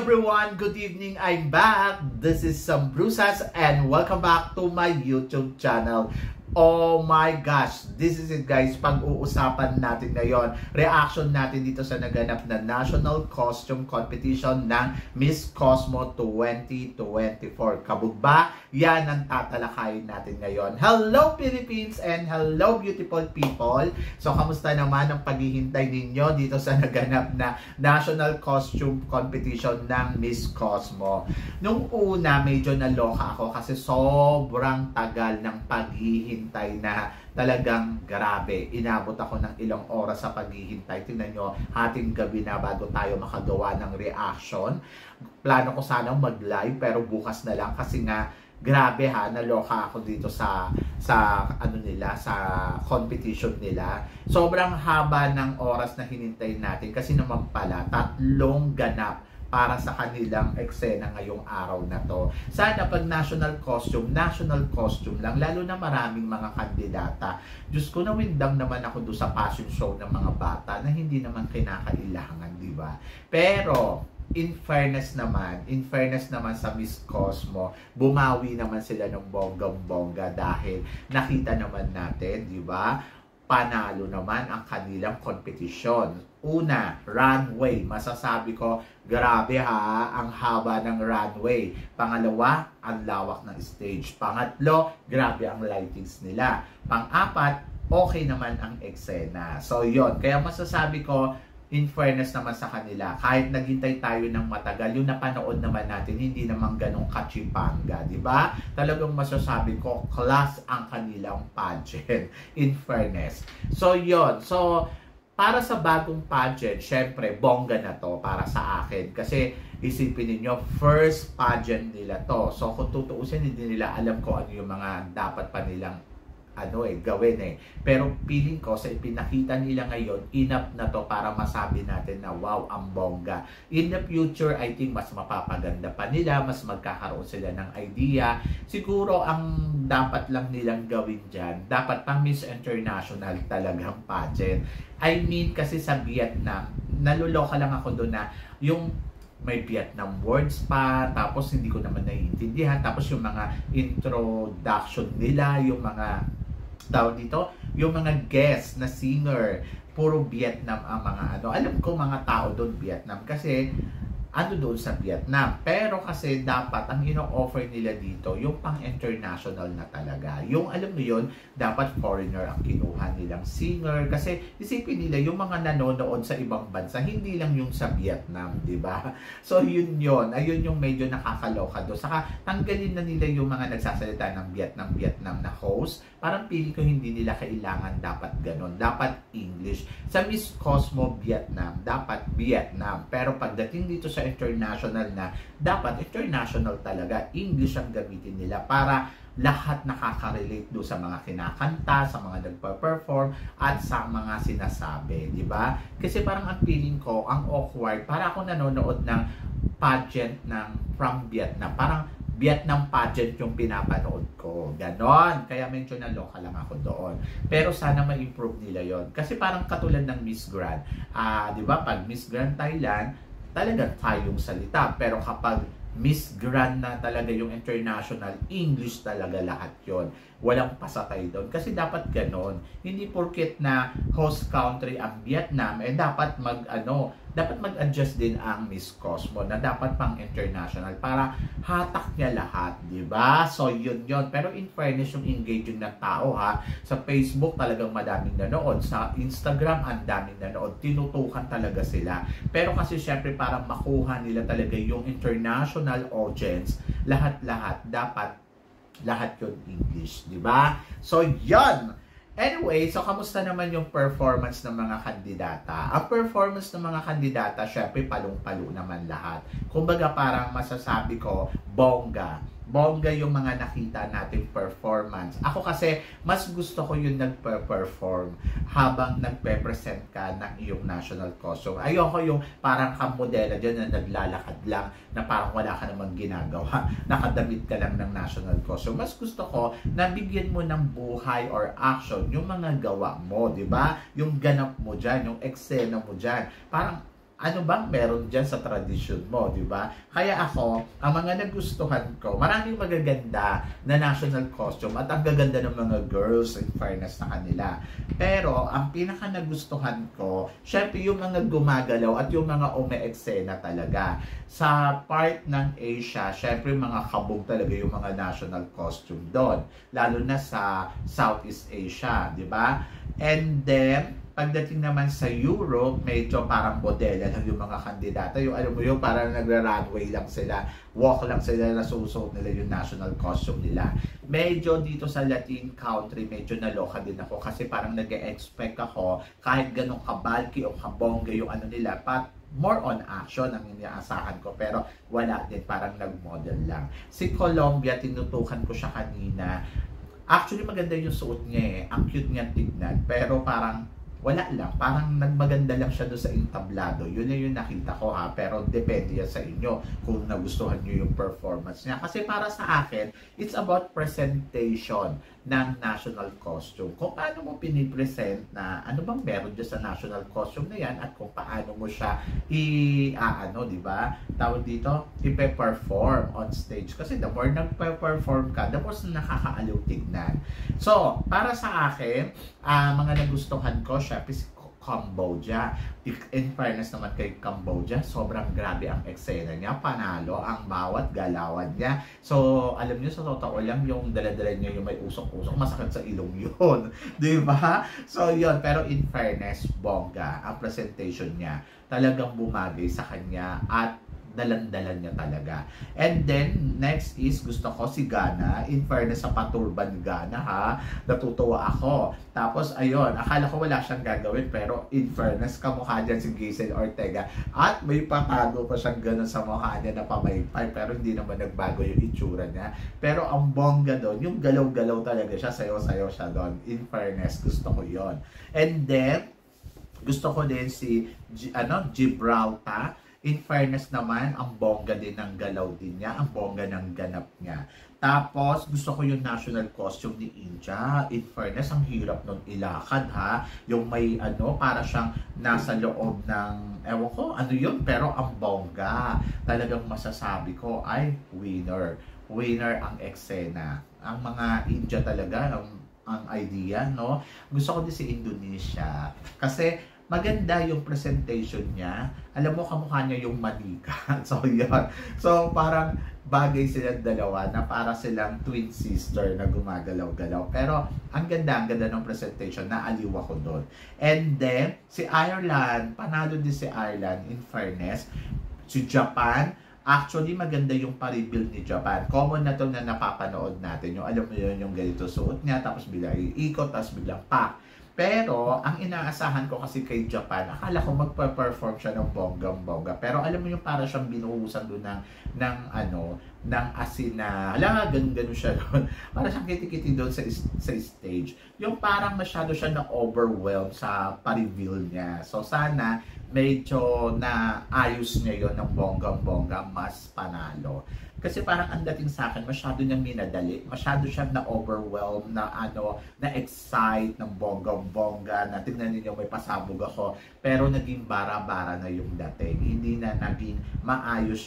everyone! Good evening! I'm back! This is Sam Brusas and welcome back to my YouTube channel. Oh my gosh! This is it guys, pag-uusapan natin ngayon. Reaction natin dito sa naganap na National Costume Competition ng Miss Cosmo 2024. Kabog ba? Yan ang tatalakayin natin ngayon. Hello Philippines and hello beautiful people! So kamusta naman ang paghihintay ninyo dito sa naganap na National Costume Competition ng Miss Cosmo? Nung una medyo naloka ako kasi sobrang tagal ng paghihintay na talagang grabe. Inabot ako ng ilang oras sa paghihintay. Tingnan nyo, hating gabi na bago tayo makagawa ng reaction. Plano ko sana mag-live pero bukas na lang kasi nga grabe ha, naloka ako dito sa ano nila, sa competition nila. Sobrang haba ng oras na hinintay natin kasi naman pala 3 ganap para sa kanilang eksena ngayong araw na to. Sana pag national costume lang, lalo na maraming mga kandidata. Diyos ko, nawindang naman ako doon sa fashion show ng mga bata na hindi naman kinakailangan, di ba? Pero in fairness naman sa Miss Cosmo, bumawi naman sila ng bonggang-bongga dahil nakita naman natin, di ba? Panalo naman ang kanilang kompetisyon. Una, runway. Masasabi ko, grabe ha, ang haba ng runway. Pangalawa, ang lawak ng stage. Pangatlo, grabe ang lightings nila. Pang-apat, okay naman ang eksena. So, yon. Kaya masasabi ko, in fairness naman sa kanila, kahit naghintay tayo ng matagal, yung napanood naman natin, hindi naman ganong kachipanga, di ba? Talagang masasabi ko, class ang kanilang pageant, in fairness. So, yon. So, para sa bagong pageant, syempre, bongga na to para sa akin. Kasi, isipin niyo first pageant nila to. So, kung tutuusin, hindi nila alam kung ano yung mga dapat pa nilang gawin. Pero feeling ko sa ipinakita nila ngayon, enough na to para masabi natin na wow, ang bongga. In the future, I think mas mapapaganda pa nila, mas magkakaroon sila ng idea. Siguro ang dapat lang nilang gawin dyan, dapat pang Miss International talagang pageant. I mean, kasi sa Vietnam, naluloka lang ako doon na yung may Vietnam words pa, tapos hindi ko naman naiintindihan, tapos yung mga introduction nila, yung mga tawag dito, yung mga guest na singer, puro Vietnam ang mga ano. Alam ko mga tao doon Vietnam kasi ano doon sa Vietnam. Pero kasi dapat ang ino-offer nila dito yung pang-international na talaga. Yung alam mo yun, dapat foreigner ang kinuha nilang singer. Kasi isipin nila yung mga nanonood sa ibang bansa, hindi lang yung sa Vietnam, di ba? So yun yun. Ayun yung medyo nakakaloka doon. Saka tanggalin na nila yung mga nagsasalita ng Vietnam na host. Parang pili ko hindi nila kailangan dapat ganun. Dapat English. Sa Miss Cosmo Vietnam, dapat Vietnam. Pero pagdating dito sa international na, dapat international talaga. English ang gamitin nila para lahat nakaka-relate do sa mga kinakanta, sa mga nagpa-perform, at sa mga sinasabi, di ba? Kasi parang ang feeling ko, ang awkward, para ako nanonood ng pageant ng from Vietnam. Parang Vietnam pageant yung pinapanood ko. Ganon. Kaya medyo naloka lang ako doon. Pero sana ma-improve nila yon. Kasi parang katulad ng Miss Grand. Di ba? Pag Miss Grand Thailand, talaga tayong salita. Pero kapag Miss Grand na talaga yung international, English talaga lahat yon. Walang pasakay doon. Kasi dapat ganon. Hindi porket na host country ang Vietnam, dapat mag-adjust din ang Miss Cosmo na dapat pang international para hatak niya lahat, di ba? So yun. Pero in fairness yung engaging ng tao ha, sa Facebook talagang madaming nanood, sa Instagram ang daming nanood, tinutukan talaga sila. Pero kasi syempre para makuha nila talaga yung international audience, lahat dapat lahat yun English, di ba? So yun. Anyway, so kamusta naman yung performance ng mga kandidata? Ang performance ng mga kandidata, syempre palong-palo naman lahat. Kumbaga parang masasabi ko, bongga yung mga nakita nating performance. Ako kasi, mas gusto ko yung nagpe-perform habang nagpe-present ka ng iyong national costume. Ayoko yung parang kamodela dyan na naglalakad lang, na parang wala ka namang ginagawa. Nakadamit ka lang ng national costume. Mas gusto ko na bigyan mo ng buhay or action yung mga gawa mo, di ba? Yung ganap mo dyan, yung eksena mo dyan. Parang ano bang meron dyan sa tradisyon mo, di ba? Kaya ako, ang mga nagustuhan ko, maraming magaganda na national costume at ang gaganda ng mga girls in fairness na kanila. Pero, ang pinaka nagustuhan ko, syempre yung mga gumagalaw at yung mga ume-eksena talaga. Sa part ng Asia, syempre mga kabog talaga yung mga national costume doon. Lalo na sa Southeast Asia, di ba? And then, pagdating naman sa Europe, medyo parang modela lang yung mga kandidata. Yung alam mo yung parang nagra-runway lang sila, walk lang sila, nasusuot nila yung national costume nila. Medyo dito sa Latin country, medyo naloka din ako kasi parang nag-expect ako kahit ganong kabalki o kabongga yung ano nila, but more on action ang inaasahan ko, pero wala din, parang nag-model lang. Si Colombia, tinutukan ko siya kanina. Actually, maganda yung suot niya eh. Ang cute niya tignan, pero parang wala lang, parang nagmaganda lang siya doon sa entablado. Yun na yung nakita ko ha, pero depende yan sa inyo kung nagustuhan nyo yung performance niya. Kasi para sa akin, it's about presentation ng national costume. Kung paano mo pinipresent na ano bang meron dyan sa national costume na yan at kung paano mo siya di ba? Tawag dito, ipe-perform on stage. Kasi the more nagpe-perform ka, the more nakakaaliw tignan. So, para sa akin, mga nagustuhan ko, syempre si Cambodia. In fairness naman kay Cambodia, sobrang grabe ang eksena niya. Panalo ang bawat galawan niya. So, alam niyo, sa totoo lang, yung dala-dala niya yung may usok-usok, masakit sa ilong yun. Di ba? So, yun. Pero in fairness, bongga. Ang presentation niya talagang bumagay sa kanya at dalan-dalan niya talaga. And then, next is, gusto ko si Ghana. In fairness sa paturban Ghana, ha? Natutuwa ako. Tapos, ayun, akala ko wala siyang gagawin, pero in fairness, kamukha dyan si Giselle Ortega. At may patago pa siyang ganun sa mukha niya na pamaypay, pero hindi naman nagbago yung itsura niya. Pero ang bongga doon, yung galaw-galaw talaga siya, sayo-sayo siya doon. In fairness, gusto ko yon. And then, gusto ko din si Gibraltar. In fairness naman, ang bongga din ng galaw din niya, ang bongga ng ganap niya. Tapos, gusto ko yung national costume ni India. In fairness, ang hirap nun ilakad ha. Yung may para siyang nasa loob ng, ewan ko, ano yun, pero ang bongga. Talagang masasabi ko ay winner. Winner ang eksena. Ang mga India talaga, ang idea, no? Gusto ko din si Indonesia. Kasi, maganda yung presentation niya. Alam mo, kamukha niya yung manika. So, yun. So, parang bagay silang dalawa na para silang twin sister na gumagalaw-galaw. Pero, ang ganda ng presentation. Naaliw ako doon. And then, si Ireland, panalo din si Ireland, in fairness. Si Japan, actually, maganda yung pa-rebuild ni Japan. Common na to na napapanood natin. Yung, alam mo yun, yung ganito suot niya, tapos biglang iikot, tapos biglang pak. Pero, ang inaasahan ko kasi kay Japan, akala ko magpa-perform siya ng bonggang-bongga. Pero alam mo yung para siyang binuhusan doon ng asin na, ganun siya doon. Para siyang kiti-kiti doon sa stage. Yung parang masyado siya na-overwhelm sa pa-reveal niya. So, sana medyo na ayos niya yun ng bonggang-bongga, mas panalo. Kasi parang ang dating sa akin, masyado niyang minadali. Masyado siyang na-overwhelm, na-excite ng bonggang-bongga, na tingnan ninyo may pasabog ako. Pero naging bara-bara na yung dating. Hindi na naging maayos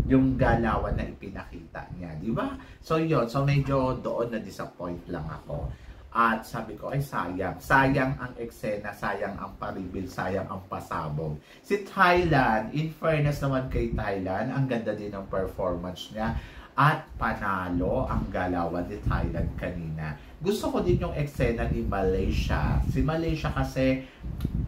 yung galawan na ipinakita niya. Di ba? So yun. So medyo doon na-disappoint lang ako. At sabi ko, ay sayang. Sayang ang eksena, sayang ang pa-reveal, sayang ang pasabog. Si Thailand, in fairness naman kay Thailand, ang ganda din ng performance niya. At panalo ang galawan ni Thailand kanina. Gusto ko din yung eksena ni Malaysia. Si Malaysia kasi,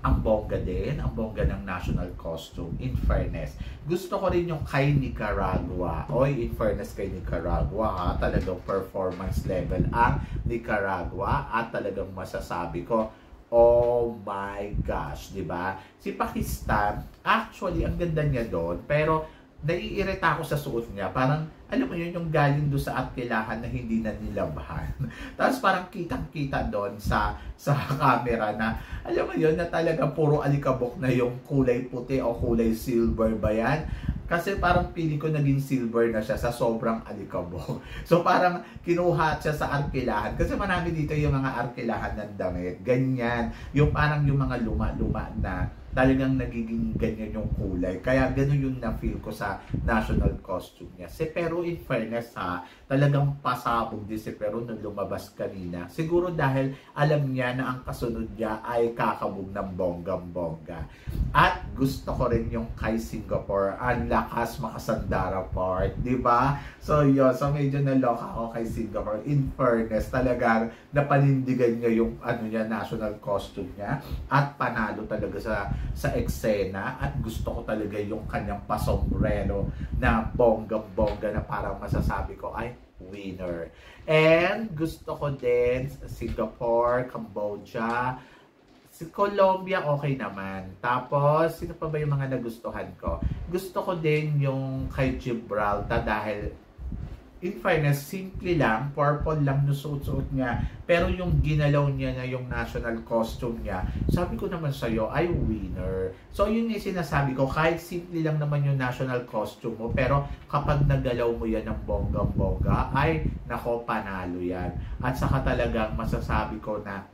ang bongga din, ang bongga ng national costume, in fairness. Gusto ko rin yung kay Nicaragua. Oy, in fairness kay Nicaragua ha, talagang performance level ang Nicaragua at talagang masasabi ko, oh my gosh, di ba? Si Pakistan, actually, ang ganda niya doon, pero naiirita ako sa suot niya. Parang, alam mo yun, yung galing doon sa atkilahan na hindi na nilabhan. Tapos parang kitang-kita doon sa camera na, alam mo yun, na talagang puro alikabok na yung kulay puti o kulay silver ba yan? Kasi parang feeling ko naging silver na siya sa sobrang alikabok. So parang kinuha siya sa arkilahan. Kasi marami dito yung mga arkilahan ng damit. Ganyan. Yung parang yung mga luma-luma na talagang nagiging ganyan yung kulay. Kaya ganun yung na-feel ko sa national costume niya. Si Peru, in fairness ha, talagang pasabog din si Peru nung lumabas kanina. Siguro dahil alam niya na ang kasunod niya ay kakabog ng bonggang-bongga. At gusto ko rin yung kay Singapore, ang lakas makasandara part, di ba? So yun, so medyo naloka ako kay Singapore. In fairness, talagang napanindigan niya yung niya, national costume niya at panalo talaga sa eksena, at gusto ko talaga yung kanyang pasombrero na bonggang-bongga na parang masasabi ko ay winner. And gusto ko din Singapore, Cambodia, si Colombia okay naman. Tapos, sino pa ba yung mga nagustuhan ko? Gusto ko din yung kay Gibraltar dahil in fairness, simple lang, purple lang yung suot-suot niya. Pero yung ginalaw niya na yung national costume niya, sabi ko naman sa'yo, ay winner. So yun yung sinasabi ko, kahit simple lang naman yung national costume mo, pero kapag nagalaw mo yan ng bonggang-bongga, ay nako, panalo yan. At saka talagang masasabi ko na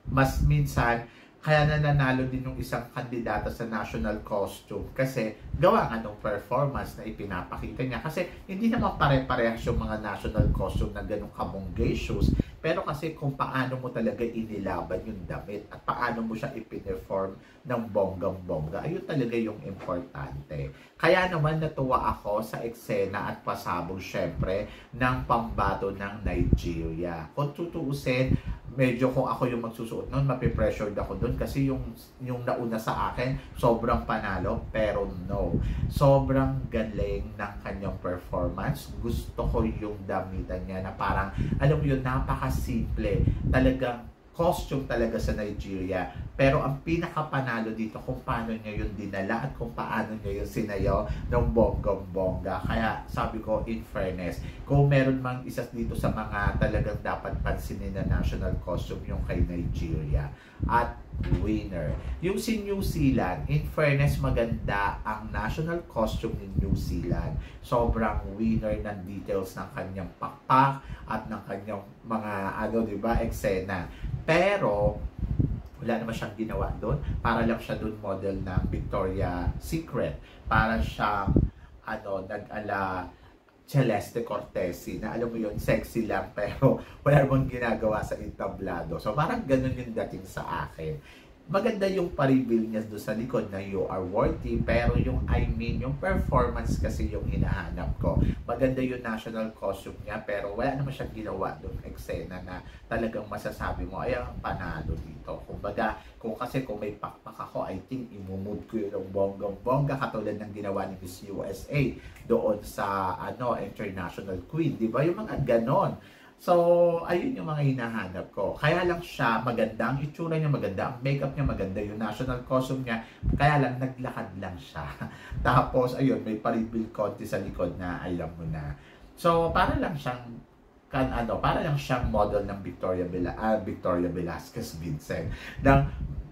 mas minsan, kaya nananalo din yung isang kandidata sa national costume kasi gawa nga ng performance na ipinapakita niya. Kasi hindi naman pare-parehas yung mga national costume na ganun kabonggacious. Pero kasi kung paano mo talaga inilaban yung damit at paano mo siya ipineform ng bonggang-bongga, ayun talaga yung importante. Kaya naman natuwa ako sa eksena at pasabog syempre ng pambato ng Nigeria. Kung tutuusin, medyo kung ako yung magsusuot noon, mapipressured ako doon kasi yung nauna sa akin, sobrang panalo, pero no. Sobrang galing ng kanyang performance. Gusto ko yung damitan niya na parang, alam mo yun, napaka-simple. Talagang costume talaga sa Nigeria. Pero ang pinakapanalo dito kung paano niya yung dinala at kung paano niya yung sinayaw ng bonggang-bongga. Kaya sabi ko, in fairness, kung meron mang isa dito sa mga talagang dapat pansinin na national costume, yung kay Nigeria. At winner. Yung si New Zealand, in fairness, maganda ang national costume ni New Zealand. Sobrang winner ng details ng kanyang pakpak at ng kanyang mga, diba, eksena. Pero, wala naman siyang ginawa doon. Para lang siya doon model ng Victoria's Secret. Para siyang, nag-ala Celeste Cortesi, na alam mo yun, sexy lang, pero wala namang ginagawa sa entablado. So, parang ganun yung dating sa akin. Maganda yung pa-reveal niya doon sa likod na you are worthy, pero yung yung performance kasi yung hinahanap ko. Maganda yung national costume niya, pero wala naman siyang ginawa doon eksena na talagang masasabi mo, ay ang panalo dito. Kumbaga, kung may pakpak ako, I think imumove ko yung bonggang-bongga katulad ng ginawa ni Miss USA doon sa International Queen, di ba? Yung mga ganon. So, ayun yung mga hinahanap ko. Kaya lang siya, maganda ang itsura niya, maganda ang makeup niya, maganda yung national costume niya. Kaya lang, naglakad lang siya. Tapos, ayun, may pa-reveal konti sa likod na alam mo na. So, para lang siyang model ng Victoria Velasquez Vincent.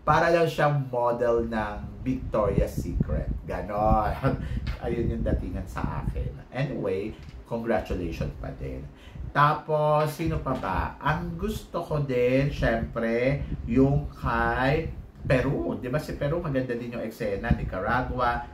Para lang siyang model ng Victoria's Secret. Ganon. Ayun yung datingan sa akin. Anyway, congratulations pa din. Tapos, sino pa ba? Ang gusto ko din, syempre, yung kay Peru. Di ba si Peru, maganda din yung eksena, Nicaragua.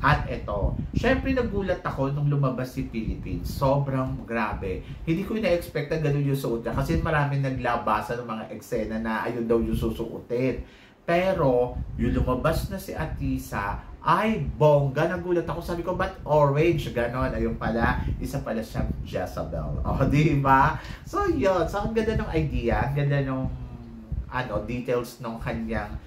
At ito, syempre nagulat ako nung lumabas si Philippines. Sobrang grabe. Hindi ko na-expect na ganun yung suot niya. Kasi maraming naglabasan ng mga eksena na ayun daw yung susuotin. Pero, yung lumabas na si Atisa, ay bongga, nagulat ako, sabi ko, ba't orange? Ganon, ayun pala, isa pala siyang Jezebel. O, diba? So, yun. So, ang ganda ng idea, ang ganda ng details ng kanyang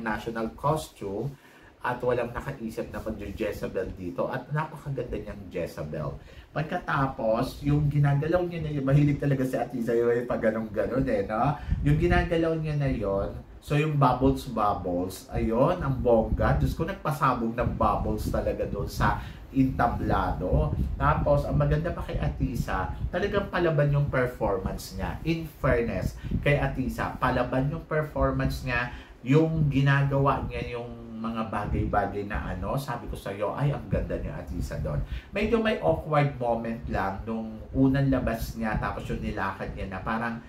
national costume, at walang nakaisip na mag-Jezebel dito, at napakaganda niyang Jezebel. Pagkatapos, yung ginagalaw niya na yun, mahilig talaga si Atisa yung pag ganun-ganon no? Yung ginagalaw niya na yun, so yung bubbles, ayun, ang bongga. Diyos ko, nagpasabog ng bubbles talaga doon sa entablado. Tapos, ang maganda pa kay Atisa, talagang palaban yung performance niya. In fairness, kay Atisa, palaban yung performance niya, yung ginagawa niya, yung mga bagay-bagay na sabi ko sa'yo, ay, ang ganda ni Atisa doon. Medyo may awkward moment lang nung unang labas niya, tapos yung nilakad niya na parang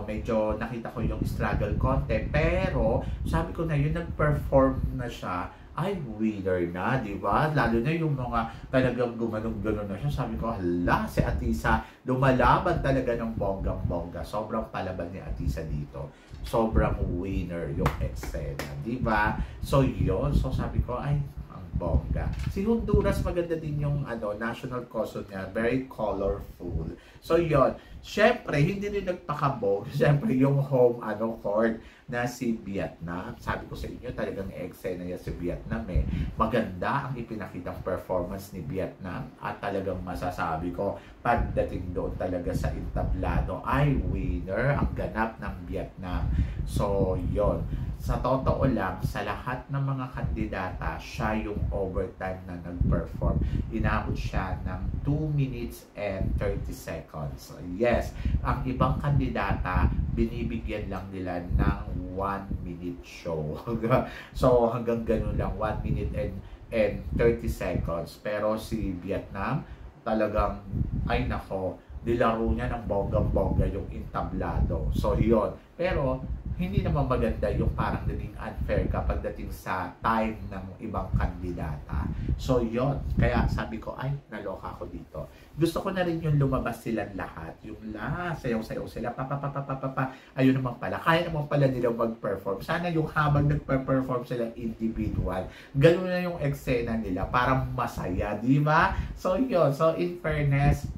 medyo nakita ko yung struggle konti. Pero, sabi ko na yun, nag-perform na siya, ay, winner na, di ba? Lalo na yung mga talagang gumanong-ganon na siya. Sabi ko, hala, si Atisa, lumalaban talaga ng bonggang-bongga. Sobrang palaban ni Atisa dito. Sobrang winner yung eksena, di ba? So, yun. So, sabi ko, ay, ang bongga. Si Honduras, maganda din yung national costume niya. Very colorful. So, yun. Siyempre, hindi rin nagpakabog. Siyempre, yung home court na si Vietnam. Sabi ko sa inyo, talagang eksena niya si Vietnam eh. Maganda ang ipinakitang performance ni Vietnam at talagang masasabi ko, pagdating doon talaga sa entablado ay winner ang ganap ng Vietnam. So, yon. Sa totoo lang, sa lahat ng mga kandidata, siya yung overtime na nag-perform. Inabot siya ng 2 minutes and 30 seconds. Yes, ang ibang kandidata, binibigyan lang nila ng 1 minute show. So, hanggang ganun lang, 1 minute and 30 seconds. Pero si Vietnam, talagang, ay nako, nilaro niya ng bonggang-bongga yung entablado. So, yun. Pero, hindi naman maganda yung parang naging unfair kapag dating sa time ng ibang kandidata. So, yon. Kaya sabi ko, ay, naloka ako dito. Gusto ko na rin yung lumabas silang lahat. Yung sayaw-sayaw sila, ayun naman pala. Kaya naman pala nila mag-perform. Sana yung habang nag-perform sila individual, ganun na yung eksena nila. Parang masaya, di ba? So, yun. So, in fairness,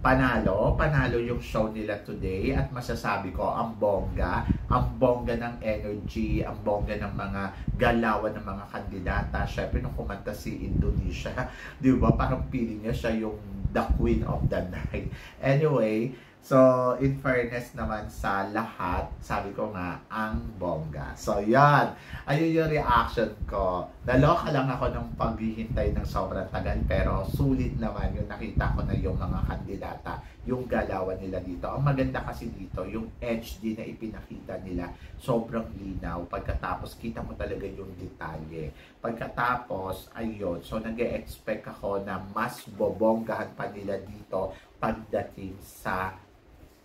panalo yung show nila today at masasabi ko ang bongga ng energy, ang bongga ng mga galawan ng mga kandidata. Syempre nung kumanta si Indonesia, di ba? Parang feeling niya siya yung the queen of the night. Anyway, so in fairness naman sa lahat, sabi ko nga, ang bongga. So yan, ayun yung reaction ko. Naloka lang ako ng paghihintay ng sobrang tagal, pero sulit naman yung nakita ko na yung mga kandidata, yung galawan nila dito. Ang maganda kasi dito, yung HD na ipinakita nila, sobrang linaw. Pagkatapos, kita mo talaga yung detalye. Pagkatapos, ayun. So, nag-e-expect ako na mas bobonggahan pa nila dito pagdating sa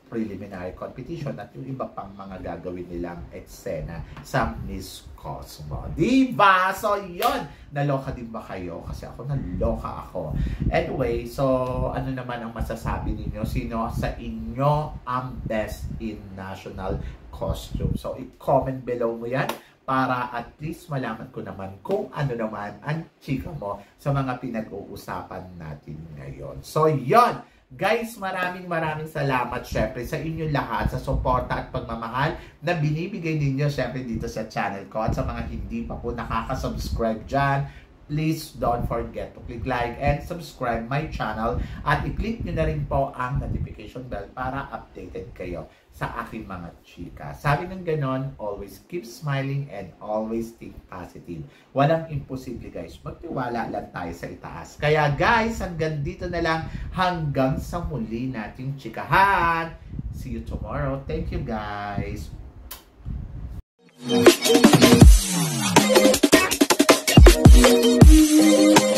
preliminary competition at yung iba pang mga gagawin nilang eksena sa Miss Cosmo. Diba? So, yun! Naloka din ba kayo? Kasi ako, naloka ako. Anyway, so, ano naman ang masasabi ninyo? Sino sa inyo ang best in national costume? So, i-comment below mo yan para at least malaman ko naman kung ano naman ang chika mo sa mga pinag-uusapan natin ngayon. So, yun! Guys, maraming salamat syempre sa inyong lahat sa suporta at pagmamahal na binibigay ninyo syempre dito sa channel ko at sa mga hindi pa po nakaka-subscribe dyan. Please don't forget to click like and subscribe my channel at i-click nyo na rin po ang notification bell para updated kayo sa aking mga chika. Sabi ng ganon, always keep smiling and always think positive. Walang imposible guys. Magtiwala lang tayo sa itaas. Kaya guys, hanggang dito na lang. Hanggang sa muli nating chikahan. See you tomorrow. Thank you guys. Thank you.